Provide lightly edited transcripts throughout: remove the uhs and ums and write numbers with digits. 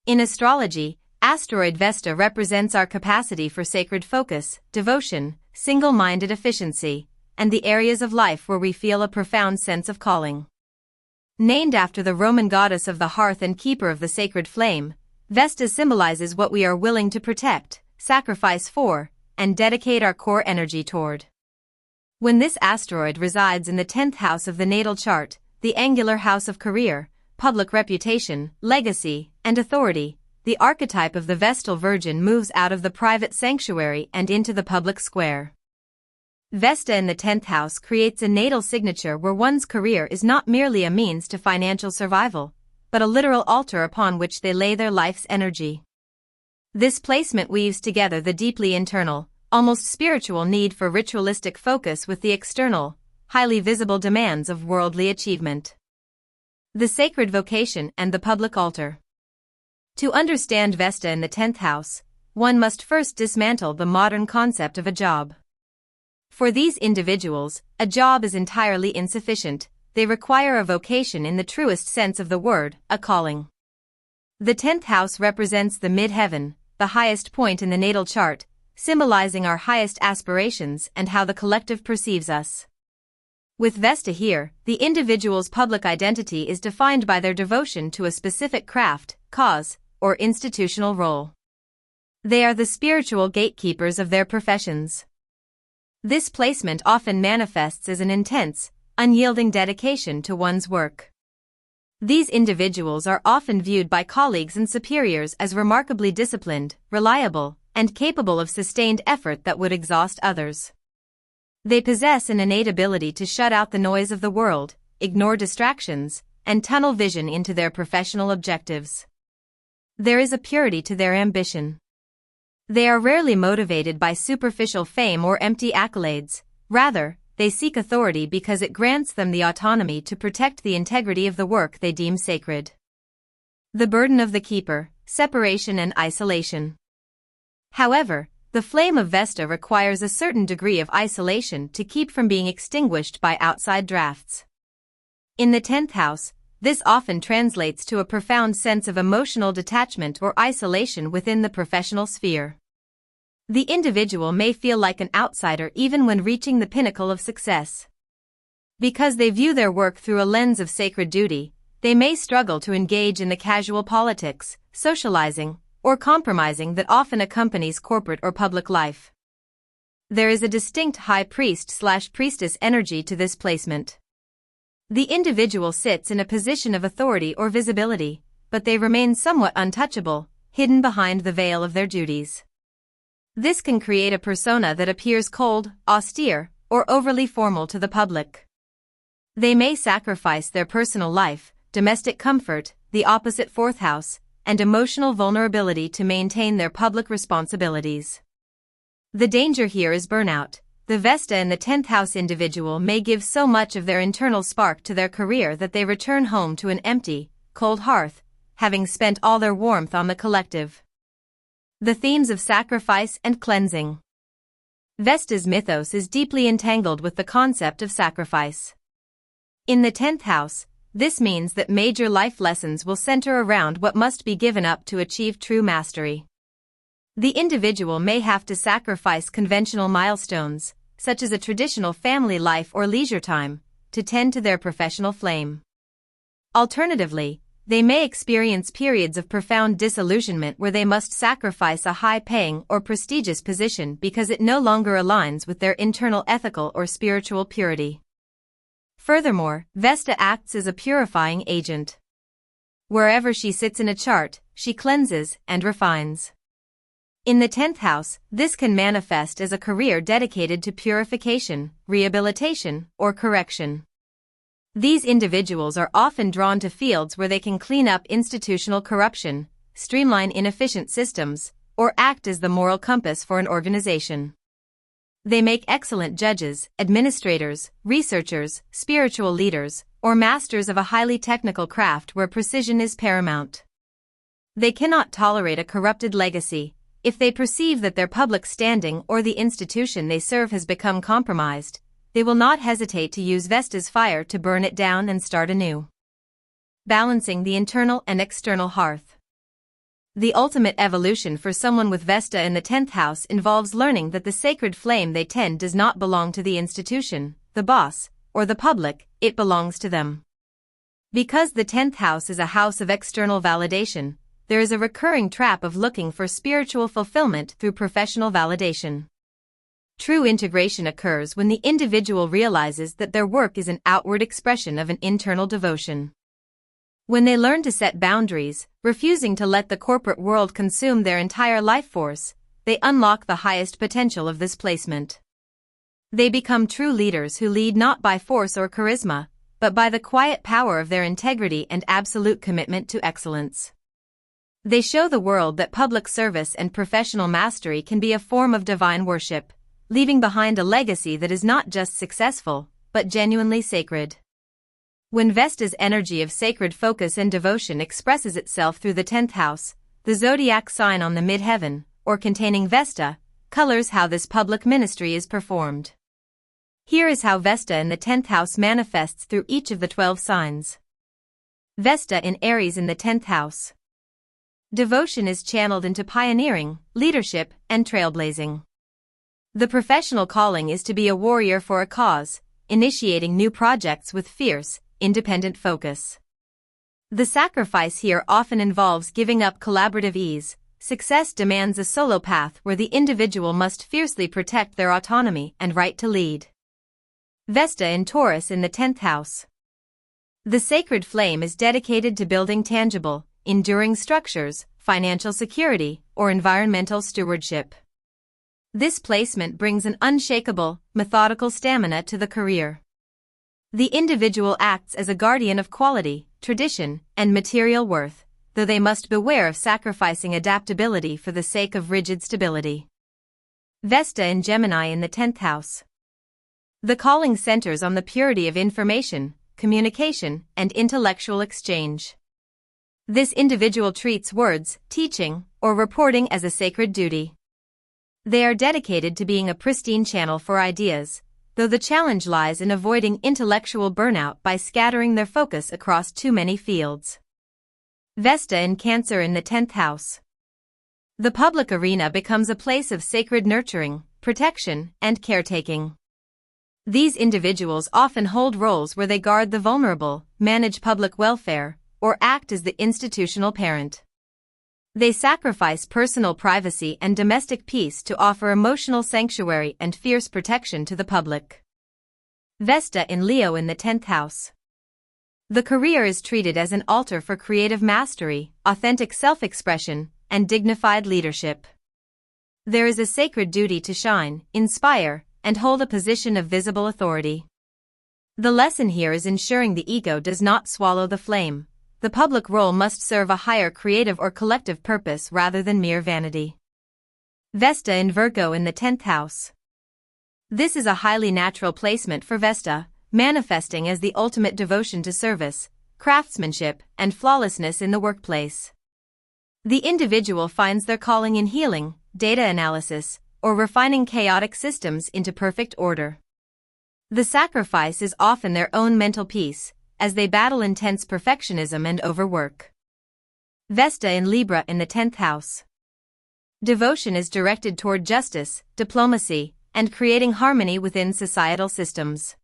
In astrology, asteroid Vesta represents our capacity for sacred focus, devotion, single-minded efficiency, and the areas of life where we feel a profound sense of calling. Named after the Roman goddess of the hearth and keeper of the sacred flame, Vesta symbolizes what we are willing to protect, sacrifice for, and dedicate our core energy toward. When this asteroid resides in the 10th house of the natal chart, the angular house of career, public reputation, legacy, and authority, the archetype of the Vestal Virgin moves out of the private sanctuary and into the public square. Vesta in the 10th house creates a natal signature where one's career is not merely a means to financial survival, but a literal altar upon which they lay their life's energy. This placement weaves together the deeply internal, almost spiritual need for ritualistic focus with the external, highly visible demands of worldly achievement. The sacred vocation and the public altar. To understand Vesta in the 10th house, one must first dismantle the modern concept of a job. For these individuals, a job is entirely insufficient. They require a vocation in the truest sense of the word, a calling. The 10th house represents the mid-heaven, the highest point in the natal chart, symbolizing our highest aspirations and how the collective perceives us. With Vesta here, the individual's public identity is defined by their devotion to a specific craft, cause, or institutional role. They are the spiritual gatekeepers of their professions. This placement often manifests as an intense, unyielding dedication to one's work. These individuals are often viewed by colleagues and superiors as remarkably disciplined, reliable, and capable of sustained effort that would exhaust others. They possess an innate ability to shut out the noise of the world, ignore distractions, and tunnel vision into their professional objectives. There is a purity to their ambition. They are rarely motivated by superficial fame or empty accolades. Rather, they seek authority because it grants them the autonomy to protect the integrity of the work they deem sacred. The burden of the keeper, separation and isolation. However, the flame of Vesta requires a certain degree of isolation to keep from being extinguished by outside drafts. In the 10th house, this often translates to a profound sense of emotional detachment or isolation within the professional sphere. The individual may feel like an outsider even when reaching the pinnacle of success. Because they view their work through a lens of sacred duty, they may struggle to engage in the casual politics, socializing, or compromising that often accompanies corporate or public life. There is a distinct high priest/priestess energy to this placement. The individual sits in a position of authority or visibility, but they remain somewhat untouchable, hidden behind the veil of their duties. This can create a persona that appears cold, austere, or overly formal to the public. They may sacrifice their personal life, domestic comfort, the opposite 4th house, and emotional vulnerability to maintain their public responsibilities. The danger here is burnout. The Vesta in the 10th house individual may give so much of their internal spark to their career that they return home to an empty, cold hearth, having spent all their warmth on the collective. The themes of sacrifice and cleansing. Vesta's mythos is deeply entangled with the concept of sacrifice. In the 10th house, this means that major life lessons will center around what must be given up to achieve true mastery. The individual may have to sacrifice conventional milestones, such as a traditional family life or leisure time, to tend to their professional flame. Alternatively, they may experience periods of profound disillusionment where they must sacrifice a high-paying or prestigious position because it no longer aligns with their internal ethical or spiritual purity. Furthermore, Vesta acts as a purifying agent. Wherever she sits in a chart, she cleanses and refines. In the 10th house, this can manifest as a career dedicated to purification, rehabilitation, or correction. These individuals are often drawn to fields where they can clean up institutional corruption, streamline inefficient systems, or act as the moral compass for an organization. They make excellent judges, administrators, researchers, spiritual leaders, or masters of a highly technical craft where precision is paramount. They cannot tolerate a corrupted legacy. If they perceive that their public standing or the institution they serve has become compromised, they will not hesitate to use Vesta's fire to burn it down and start anew. Balancing the internal and external hearth. The ultimate evolution for someone with Vesta in the 10th house involves learning that the sacred flame they tend does not belong to the institution, the boss, or the public, it belongs to them. Because the 10th house is a house of external validation, there is a recurring trap of looking for spiritual fulfillment through professional validation. True integration occurs when the individual realizes that their work is an outward expression of an internal devotion. When they learn to set boundaries, refusing to let the corporate world consume their entire life force, they unlock the highest potential of this placement. They become true leaders who lead not by force or charisma, but by the quiet power of their integrity and absolute commitment to excellence. They show the world that public service and professional mastery can be a form of divine worship, leaving behind a legacy that is not just successful, but genuinely sacred. When Vesta's energy of sacred focus and devotion expresses itself through the 10th house, the zodiac sign on the midheaven, or containing Vesta, colors how this public ministry is performed. Here is how Vesta in the 10th house manifests through each of the 12 signs. Vesta in Aries in the 10th house. Devotion is channeled into pioneering, leadership, and trailblazing. The professional calling is to be a warrior for a cause, initiating new projects with fierce, independent focus. The sacrifice here often involves giving up collaborative ease. Success demands a solo path where the individual must fiercely protect their autonomy and right to lead. Vesta in Taurus in the 10th house. The sacred flame is dedicated to building tangible, enduring structures, financial security, or environmental stewardship. This placement brings an unshakable, methodical stamina to the career. The individual acts as a guardian of quality, tradition, and material worth, though they must beware of sacrificing adaptability for the sake of rigid stability. Vesta in Gemini in the 10th house. The calling centers on the purity of information, communication, and intellectual exchange. This individual treats words, teaching, or reporting as a sacred duty. They are dedicated to being a pristine channel for ideas, though the challenge lies in avoiding intellectual burnout by scattering their focus across too many fields. Vesta in Cancer in the 10th house. The public arena becomes a place of sacred nurturing, protection, and caretaking. These individuals often hold roles where they guard the vulnerable, manage public welfare, or act as the institutional parent. They sacrifice personal privacy and domestic peace to offer emotional sanctuary and fierce protection to the public. Vesta in Leo in the 10th house. The career is treated as an altar for creative mastery, authentic self-expression, and dignified leadership. There is a sacred duty to shine, inspire, and hold a position of visible authority. The lesson here is ensuring the ego does not swallow the flame. The public role must serve a higher creative or collective purpose rather than mere vanity. Vesta in Virgo in the 10th house. This is a highly natural placement for Vesta, manifesting as the ultimate devotion to service, craftsmanship, and flawlessness in the workplace. The individual finds their calling in healing, data analysis, or refining chaotic systems into perfect order. The sacrifice is often their own mental peace, as they battle intense perfectionism and overwork. Vesta in Libra in the 10th house. Devotion is directed toward justice, diplomacy, and creating harmony within societal systems.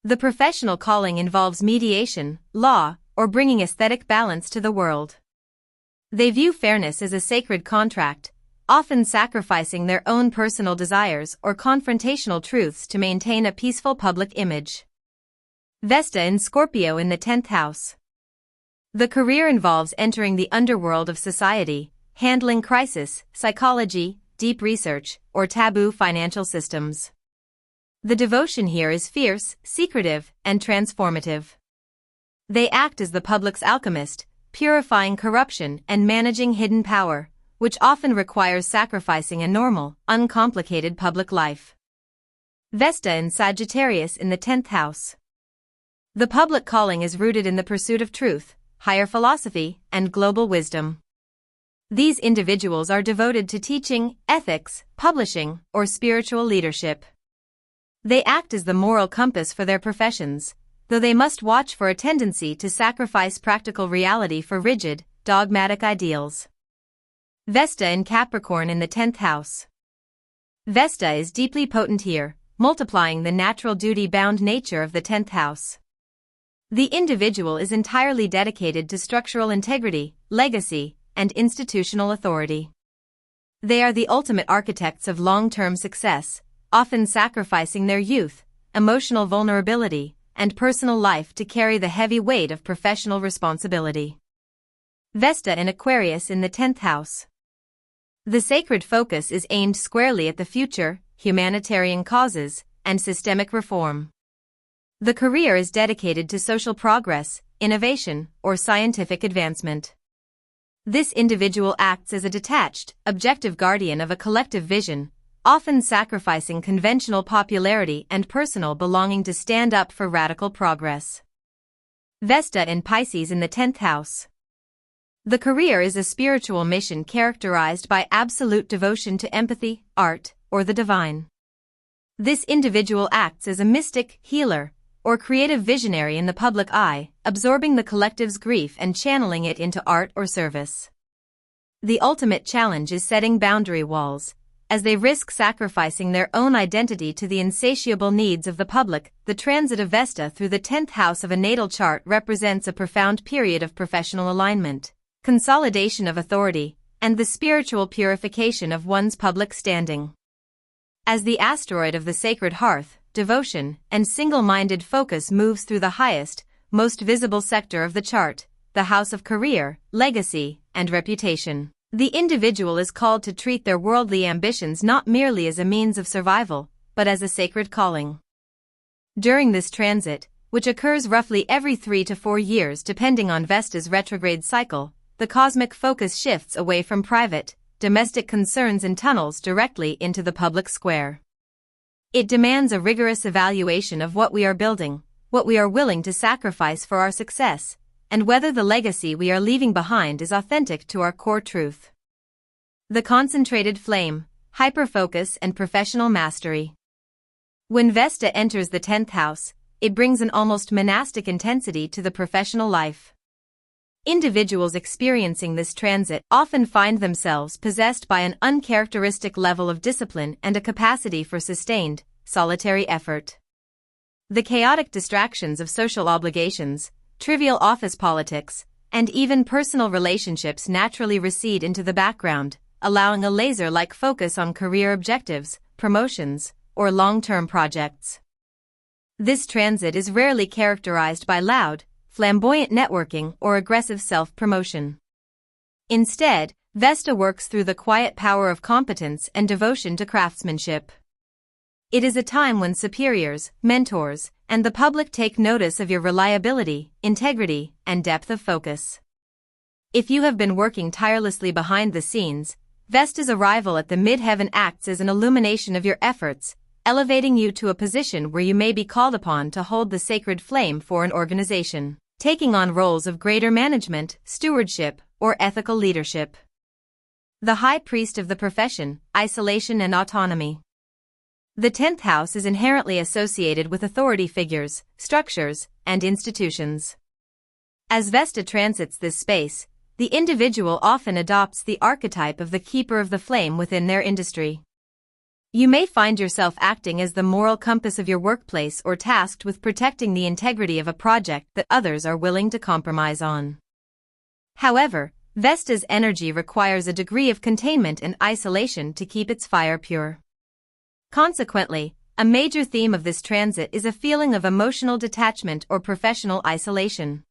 The professional calling involves mediation, law, or bringing aesthetic balance to the world. They view fairness as a sacred contract, often sacrificing their own personal desires or confrontational truths to maintain a peaceful public image. Vesta in Scorpio in the 10th house. The career involves entering the underworld of society, handling crisis, psychology, deep research, or taboo financial systems. The devotion here is fierce, secretive, and transformative. They act as the public's alchemist, purifying corruption and managing hidden power, which often requires sacrificing a normal, uncomplicated public life. Vesta in Sagittarius in the 10th house. The public calling is rooted in the pursuit of truth, higher philosophy, and global wisdom. These individuals are devoted to teaching, ethics, publishing, or spiritual leadership. They act as the moral compass for their professions, though they must watch for a tendency to sacrifice practical reality for rigid, dogmatic ideals. Vesta in Capricorn in the 10th house. Vesta is deeply potent here, multiplying the natural duty-bound nature of the 10th house. The individual is entirely dedicated to structural integrity, legacy, and institutional authority. They are the ultimate architects of long-term success, often sacrificing their youth, emotional vulnerability, and personal life to carry the heavy weight of professional responsibility. Vesta in Aquarius in the 10th house. The sacred focus is aimed squarely at the future, humanitarian causes, and systemic reform. The career is dedicated to social progress, innovation, or scientific advancement. This individual acts as a detached, objective guardian of a collective vision, often sacrificing conventional popularity and personal belonging to stand up for radical progress. Vesta in Pisces in the 10th house. The career is a spiritual mission characterized by absolute devotion to empathy, art, or the divine. This individual acts as a mystic, healer, or creative visionary in the public eye, absorbing the collective's grief and channeling it into art or service. The ultimate challenge is setting boundary walls, as they risk sacrificing their own identity to the insatiable needs of the public. The transit of Vesta through the 10th house of a natal chart represents a profound period of professional alignment, consolidation of authority, and the spiritual purification of one's public standing. As the asteroid of the sacred hearth, devotion, and single-minded focus moves through the highest, most visible sector of the chart, the house of career, legacy, and reputation, the individual is called to treat their worldly ambitions not merely as a means of survival, but as a sacred calling. During this transit, which occurs roughly every 3 to 4 years depending on Vesta's retrograde cycle, the cosmic focus shifts away from private, domestic concerns and tunnels directly into the public square. It demands a rigorous evaluation of what we are building, what we are willing to sacrifice for our success, and whether the legacy we are leaving behind is authentic to our core truth. The concentrated flame, hyperfocus and professional mastery. When Vesta enters the 10th house, it brings an almost monastic intensity to the professional life. Individuals experiencing this transit often find themselves possessed by an uncharacteristic level of discipline and a capacity for sustained, solitary effort. The chaotic distractions of social obligations, trivial office politics, and even personal relationships naturally recede into the background, allowing a laser-like focus on career objectives, promotions, or long-term projects. This transit is rarely characterized by loud, flamboyant networking or aggressive self-promotion. Instead, Vesta works through the quiet power of competence and devotion to craftsmanship. It is a time when superiors, mentors, and the public take notice of your reliability, integrity, and depth of focus. If you have been working tirelessly behind the scenes, Vesta's arrival at the midheaven acts as an illumination of your efforts, elevating you to a position where you may be called upon to hold the sacred flame for an organization, taking on roles of greater management, stewardship, or ethical leadership. The high priest of the profession, isolation and autonomy. The 10th house is inherently associated with authority figures, structures, and institutions. As Vesta transits this space, the individual often adopts the archetype of the keeper of the flame within their industry. You may find yourself acting as the moral compass of your workplace or tasked with protecting the integrity of a project that others are willing to compromise on. However, Vesta's energy requires a degree of containment and isolation to keep its fire pure. Consequently, a major theme of this transit is a feeling of emotional detachment or professional isolation.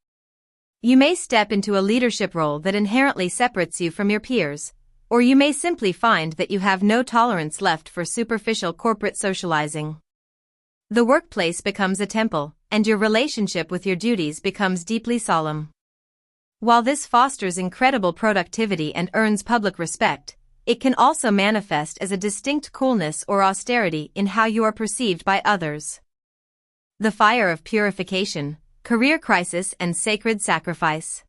You may step into a leadership role that inherently separates you from your peers, or you may simply find that you have no tolerance left for superficial corporate socializing. The workplace becomes a temple, and your relationship with your duties becomes deeply solemn. While this fosters incredible productivity and earns public respect, it can also manifest as a distinct coolness or austerity in how you are perceived by others. The fire of purification, career crisis and sacred sacrifice.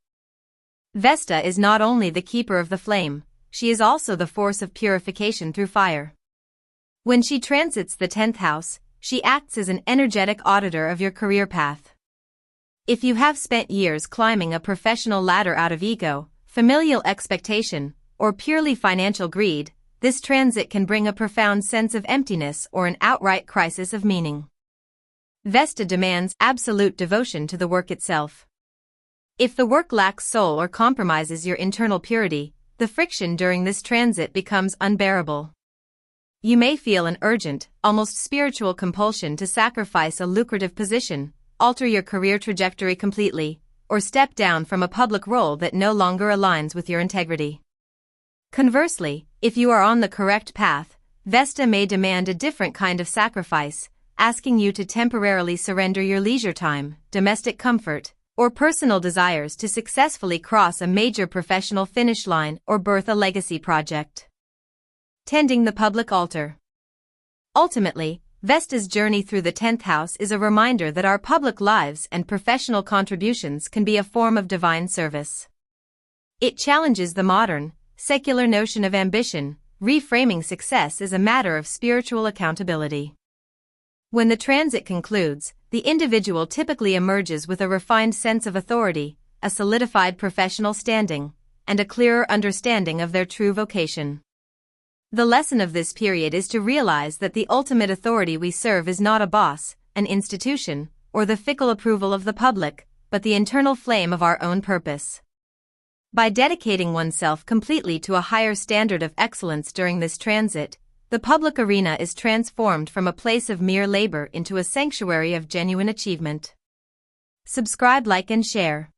Vesta is not only the keeper of the flame, she is also the force of purification through fire. When she transits the 10th house, she acts as an energetic auditor of your career path. If you have spent years climbing a professional ladder out of ego, familial expectation, or purely financial greed, this transit can bring a profound sense of emptiness or an outright crisis of meaning. Vesta demands absolute devotion to the work itself. If the work lacks soul or compromises your internal purity, the friction during this transit becomes unbearable. You may feel an urgent, almost spiritual compulsion to sacrifice a lucrative position, alter your career trajectory completely, or step down from a public role that no longer aligns with your integrity. Conversely, if you are on the correct path, Vesta may demand a different kind of sacrifice, asking you to temporarily surrender your leisure time, domestic comfort, or personal desires to successfully cross a major professional finish line or birth a legacy project. Tending the public altar. Ultimately, Vesta's journey through the 10th house is a reminder that our public lives and professional contributions can be a form of divine service. It challenges the modern, secular notion of ambition, reframing success as a matter of spiritual accountability. When the transit concludes, the individual typically emerges with a refined sense of authority, a solidified professional standing, and a clearer understanding of their true vocation. The lesson of this period is to realize that the ultimate authority we serve is not a boss, an institution, or the fickle approval of the public, but the internal flame of our own purpose. By dedicating oneself completely to a higher standard of excellence during this transit, the public arena is transformed from a place of mere labor into a sanctuary of genuine achievement. Subscribe, like, and share.